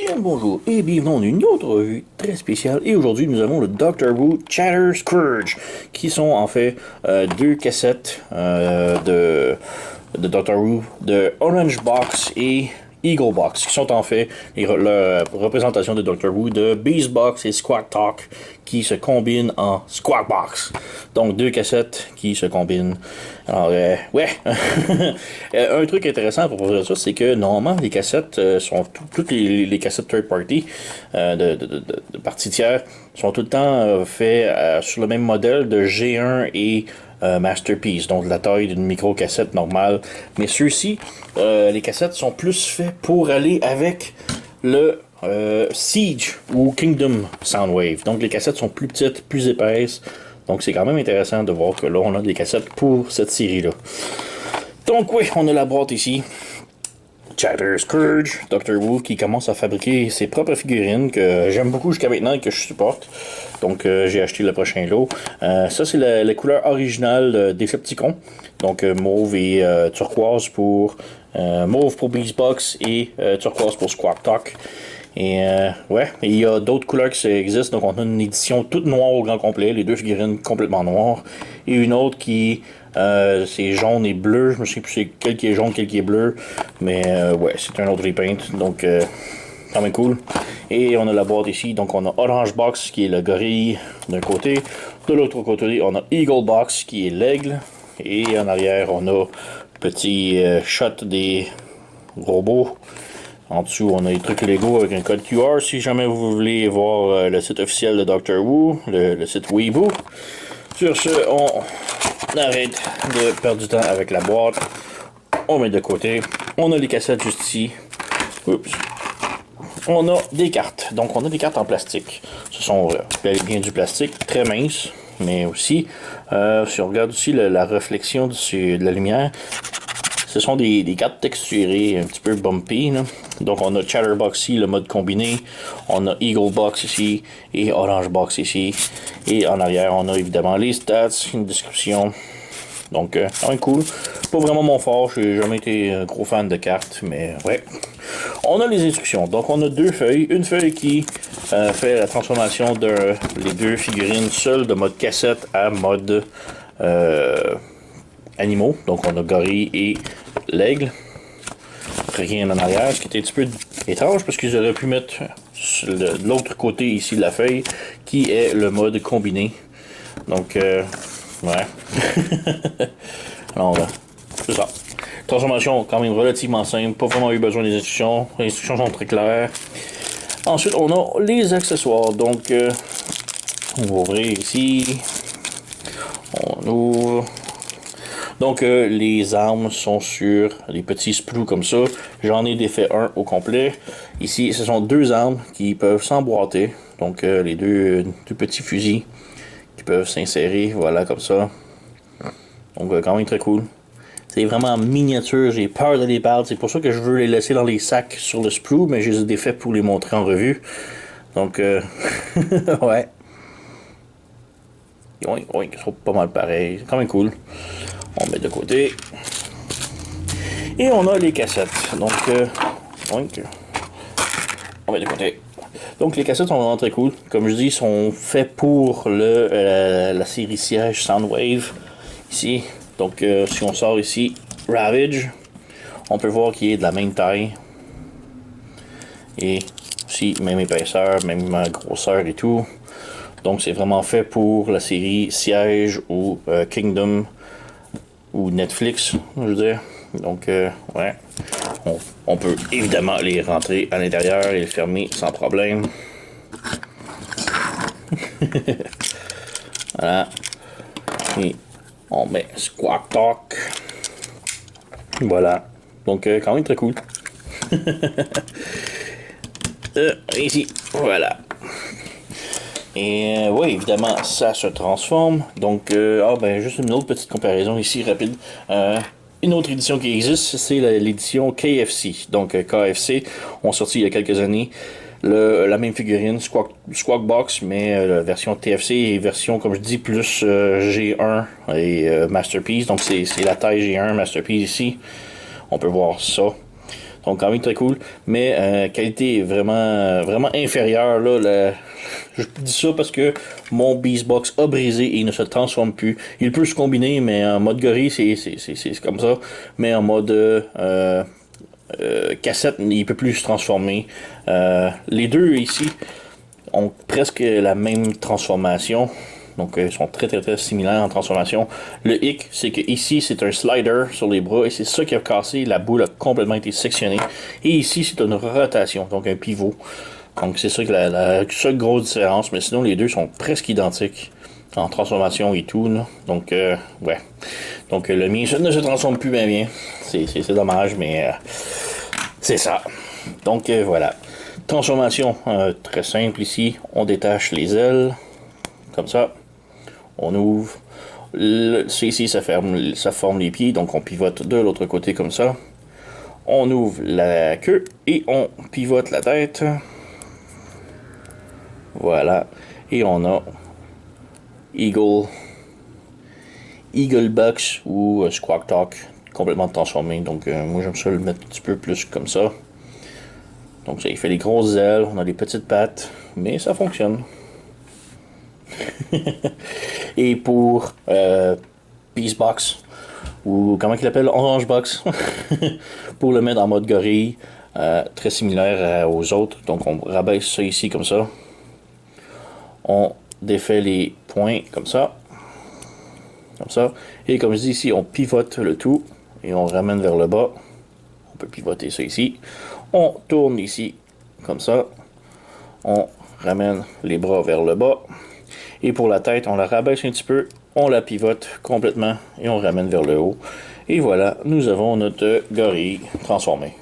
Bien bonjour et bienvenue dans une autre revue très spéciale. Et aujourd'hui, nous avons le Doctor Who Chatter Scourge, qui sont en fait deux cassettes de Doctor Who de Orange Box et Eagle Box, qui sont en fait la représentation de Doctor Who de Beast Box et Squawk Talk, qui se combinent en Squawk Box. Donc deux cassettes qui se combinent. Alors, ouais. Un truc intéressant pour dire ça, c'est que normalement, les cassettes sont toutes les cassettes third party de partie tiers sont tout le temps faites sur le même modèle de G1 et Masterpiece, donc de la taille d'une micro-cassette normale. Mais ceux-ci, les cassettes sont plus faits pour aller avec le Siege ou Kingdom Soundwave. Donc les cassettes sont plus petites, plus épaisses. Donc c'est quand même intéressant de voir que là, on a des cassettes pour cette série-là. Donc oui, on a la boîte ici. Chatter Scourge, Doctor Who qui commence à fabriquer ses propres figurines que j'aime beaucoup jusqu'à maintenant et que je supporte. Donc j'ai acheté le prochain lot. Ça c'est la couleur originale Decepticon. Donc mauve et turquoise pour mauve pour Beastbox et turquoise pour Squawk Talk. Et ouais, il y a d'autres couleurs qui existent. Donc on a une édition toute noire au grand complet, les deux figurines complètement noires. Et une autre qui c'est jaune et bleu. Je me souviens plus c'est quel qui est jaune, quel qui est bleu. Mais ouais, c'est un autre repaint. Donc quand même cool. Et on a la boîte ici. Donc on a Orange Box qui est le gorille d'un côté. De l'autre côté, on a Eagle Box qui est l'aigle. Et en arrière, on a petit shot des robots. En dessous, on a les trucs Lego avec un code QR si jamais vous voulez voir le site officiel de Doctor Who, le site Weeboo. Sur ce, on arrête de perdre du temps avec la boîte. On met de côté. On a les cassettes juste ici. Oups. On a des cartes. Donc, on a des cartes en plastique. Ce sont bien du plastique, très mince. Mais aussi, si on regarde aussi la réflexion de la lumière, ce sont des cartes texturées, un petit peu bumpy. Là. Donc on a Chatterbox ici, le mode combiné. On a Eagle Box ici et Orange Box ici. Et en arrière, on a évidemment les stats, une description. Donc, quand même cool. Pas vraiment mon fort, j'ai jamais été un gros fan de cartes, mais ouais. On a les instructions. Donc on a deux feuilles. Une feuille qui fait la transformation de les deux figurines seules de mode cassette à mode animaux. Donc on a gorille et l'aigle. Rien en arrière, ce qui était un petit peu étrange parce qu'ils auraient pu mettre de l'autre côté ici de la feuille qui est le mode combiné. Donc ouais. Alors c'est ça. Transformation quand même relativement simple, pas vraiment eu besoin des instructions. Les instructions sont très claires. Ensuite on a les accessoires. Donc on va ouvrir ici. On ouvre. Donc, les armes sont sur des petits sprouts comme ça. J'en ai défait un au complet. Ici, ce sont deux armes qui peuvent s'emboîter. Donc, les deux petits fusils qui peuvent s'insérer, voilà, comme ça. Donc, quand même très cool. C'est vraiment miniature, j'ai peur de les perdre. C'est pour ça que je veux les laisser dans les sacs sur le sprue, mais je les ai défaits pour les montrer en revue. Donc, ouais. Oui, ils sont pas mal pareils. C'est quand même cool. On met de côté. Et on a les cassettes. Donc, on met de côté. Donc, les cassettes sont vraiment très cool. Comme je dis, sont faits pour la série siège Soundwave. Ici. Donc, si on sort ici, Ravage, on peut voir qu'il est de la même taille. Et aussi, même épaisseur, même grosseur et tout. Donc, c'est vraiment fait pour la série Siège ou Kingdom ou Netflix, je veux dire. Donc, ouais. On peut évidemment les rentrer à l'intérieur et les fermer sans problème. Voilà. Et on met Squawk Talk. Voilà. Donc, quand même très cool. Ici, voilà. Et oui, évidemment, ça se transforme. Donc, juste une autre petite comparaison ici, rapide. Une autre édition qui existe, c'est l'édition KFC. Donc, KFC ont sorti il y a quelques années la même figurine, Squawk Box, mais la version TFC et version, comme je dis, plus G1 et Masterpiece. Donc, c'est la taille G1 Masterpiece ici. On peut voir ça. Donc quand même très cool, mais qualité vraiment inférieure. Là, je dis ça parce que mon Beastbox a brisé et il ne se transforme plus. Il peut se combiner, mais en mode gorille, c'est comme ça. Mais en mode cassette, il peut plus se transformer. Les deux ici ont presque la même transformation. Donc, ils sont très similaires en transformation. Le hic, c'est que ici, c'est un slider sur les bras et c'est ça qui a cassé. La boule a complètement été sectionnée. Et ici, c'est une rotation, donc un pivot. Donc, c'est ça que la seule grosse différence. Mais sinon, les deux sont presque identiques en transformation et tout. Là. Donc, ouais. Donc, le mien ne se transforme plus bien. C'est dommage, mais c'est ça. Donc, voilà. Transformation très simple ici. On détache les ailes. Comme ça. On ouvre. Ici, ça forme les pieds. Donc, on pivote de l'autre côté comme ça. On ouvre la queue et on pivote la tête. Voilà. Et on a Eagle Box ou Squawk Talk complètement transformé. Donc, moi, j'aime ça le mettre un petit peu plus comme ça. Donc, ça, il fait les grosses ailes. On a les petites pattes. Mais ça fonctionne. Et pour Beastbox, ou comment il l'appelle, Orange Box, pour le mettre en mode gorille, très similaire aux autres. Donc on rabaisse ça ici comme ça. On défait les points comme ça. Comme ça. Et comme je dis ici, on pivote le tout et on ramène vers le bas. On peut pivoter ça ici. On tourne ici comme ça. On ramène les bras vers le bas. Et pour la tête, on la rabaisse un petit peu, on la pivote complètement et on ramène vers le haut. Et voilà, nous avons notre gorille transformé.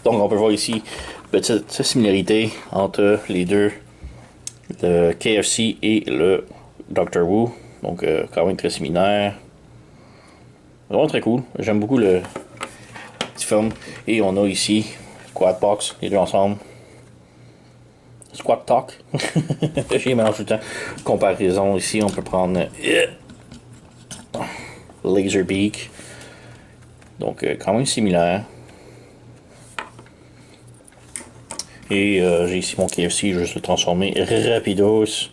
Donc on peut voir ici, petite similarité entre les deux, le KFC et le Dr. Wu. Donc quand même très similaire. Vraiment très cool, j'aime beaucoup le petit film. Et on a ici Quad Box, les deux ensemble. Squawk Talk. J'ai mélangé tout le temps. Comparaison ici, on peut prendre Laserbeak. Donc, quand même similaire. Et j'ai ici mon KFC, je vais juste le transformer rapidos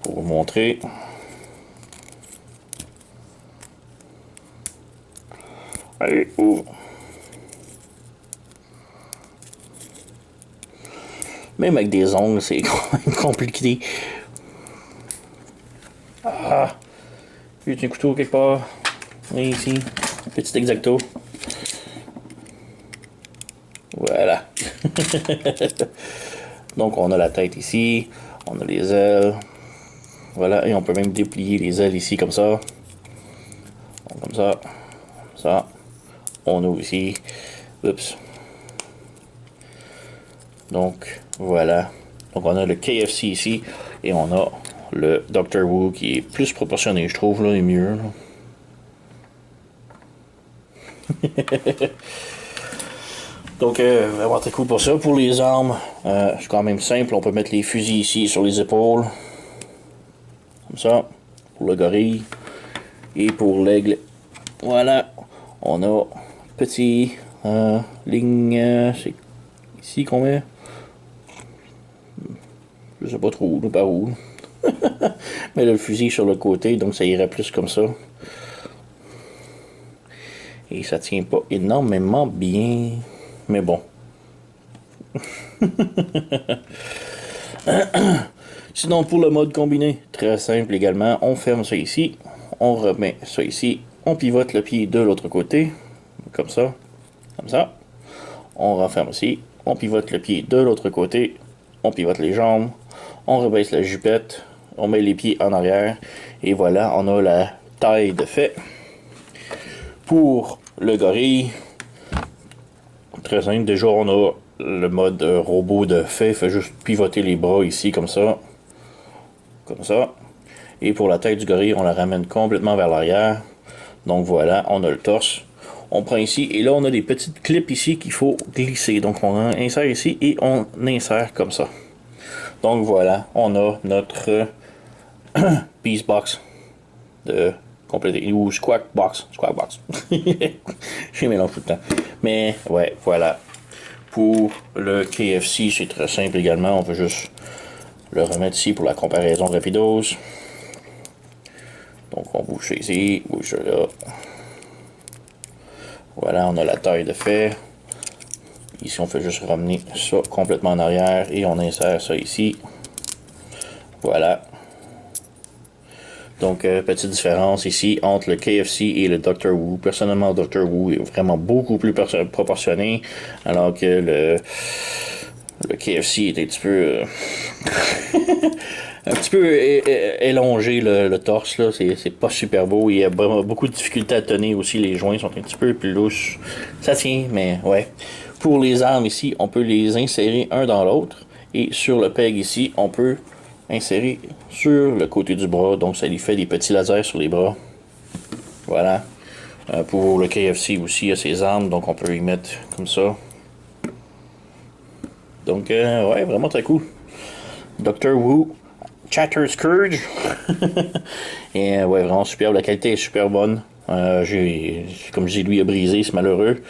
pour vous montrer. Allez, ouvre. Même avec des ongles, c'est compliqué. Ah! J'ai un couteau quelque part. Et ici, petit exacto. Voilà. Donc on a la tête ici, on a les ailes. Voilà, et on peut même déplier les ailes ici comme ça. Comme ça. Comme ça. On ouvre ici. Oups. Donc, voilà. Donc, on a le KFC ici. Et on a le Dr. Wu qui est plus proportionné, je trouve, là, et mieux. Donc, vraiment très cool pour ça. Pour les armes, c'est quand même simple. On peut mettre les fusils ici sur les épaules. Comme ça. Pour le gorille. Et pour l'aigle. Voilà. On a petit ligne. C'est ici qu'on met. Je sais pas trop où, par où. Mais le fusil sur le côté, donc ça irait plus comme ça. Et ça tient pas énormément bien. Mais bon. Sinon, pour le mode combiné, très simple également. On ferme ça ici. On remet ça ici. On pivote le pied de l'autre côté. Comme ça. Comme ça. On referme ici. On pivote le pied de l'autre côté. On pivote les jambes. On rebaisse la jupette. On met les pieds en arrière. Et voilà, on a la taille de fait. Pour le gorille, très simple. Déjà, on a le mode robot de fait. Fait juste pivoter les bras ici, comme ça. Comme ça. Et pour la tête du gorille, on la ramène complètement vers l'arrière. Donc voilà, on a le torse. On prend ici, et là, on a des petites clips ici qu'il faut glisser. Donc on insère ici et on insère comme ça. Donc voilà, on a notre Beastbox de complété. Ou Squawk Box. Squawk Box. J'ai mélange tout le temps. Mais ouais, voilà. Pour le KFC, c'est très simple également. On peut juste le remettre ici pour la comparaison rapidos. Donc on bouge ici, bouge là. Voilà, on a la taille de fait. Ici, on fait juste ramener ça complètement en arrière et on insère ça ici. Voilà. Donc, petite différence ici entre le KFC et le Dr. Wu. Personnellement, le Dr. Wu est vraiment beaucoup plus proportionné, alors que le KFC est un petit peu... un petit peu élongé le torse, là. C'est pas super beau. Il y a beaucoup de difficultés à tenir aussi. Les joints sont un petit peu plus louches. Ça tient, mais ouais. Pour les armes ici, on peut les insérer un dans l'autre. Et sur le peg ici, on peut insérer sur le côté du bras. Donc ça lui fait des petits lasers sur les bras. Voilà. Pour le KFC aussi, il y a ses armes. Donc on peut y mettre comme ça. Donc ouais, vraiment très cool. Dr. Wu. Chatter Scourge. Et ouais, vraiment superbe. La qualité est super bonne. Comme je dis, lui a brisé, c'est malheureux.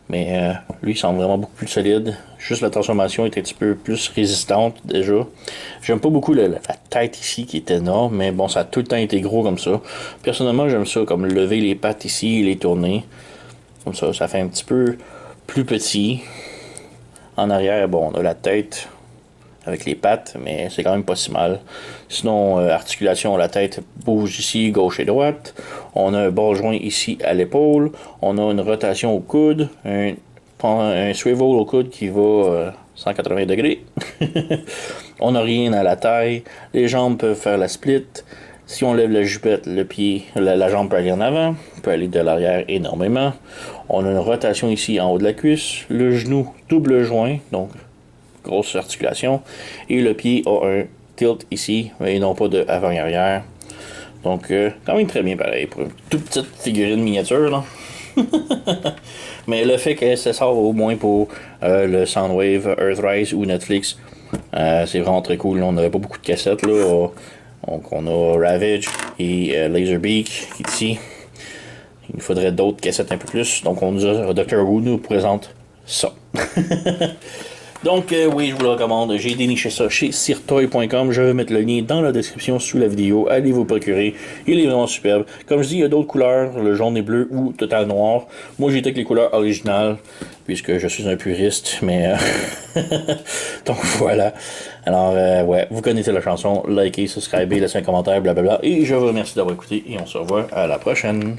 Mais lui, il semble vraiment beaucoup plus solide. Juste la transformation est un petit peu plus résistante déjà. J'aime pas beaucoup la tête ici qui est énorme, mais bon, ça a tout le temps été gros comme ça. Personnellement, j'aime ça, comme lever les pattes ici et les tourner. Comme ça fait un petit peu plus petit. En arrière, bon, on a la tête avec les pattes, mais c'est quand même pas si mal. Sinon, articulation, la tête bouge ici, gauche et droite. On a un bas joint ici à l'épaule. On a une rotation au coude, un swivel au coude qui va 180 degrés. On n'a rien à la taille. Les jambes peuvent faire la split. Si on lève la jupette, le pied, la jambe peut aller en avant, peut aller de l'arrière énormément. On a une rotation ici en haut de la cuisse. Le genou, double joint, donc grosse articulation. Et le pied a un tilt ici, et non pas de avant-arrière. Donc, quand même très bien pareil pour une toute petite figurine miniature, là. Mais le fait que ça sort au moins pour le Soundwave, Earthrise ou Netflix, c'est vraiment très cool. On n'avait pas beaucoup de cassettes, là. Donc, on a Ravage et Laserbeak qui est ici. Il nous faudrait d'autres cassettes un peu plus. Donc, Dr. Wu nous présente ça. Donc, oui, je vous le recommande. J'ai déniché ça chez sirtoy.com. Je vais mettre le lien dans la description sous la vidéo. Allez vous procurer. Il est vraiment superbe. Comme je dis, il y a d'autres couleurs, le jaune et bleu ou total noir. Moi, j'étais avec les couleurs originales, puisque je suis un puriste, mais... Donc, voilà. Alors, ouais, vous connaissez la chanson. Likez, subscribez, laissez un commentaire, blablabla. Et je vous remercie d'avoir écouté et on se revoit à la prochaine.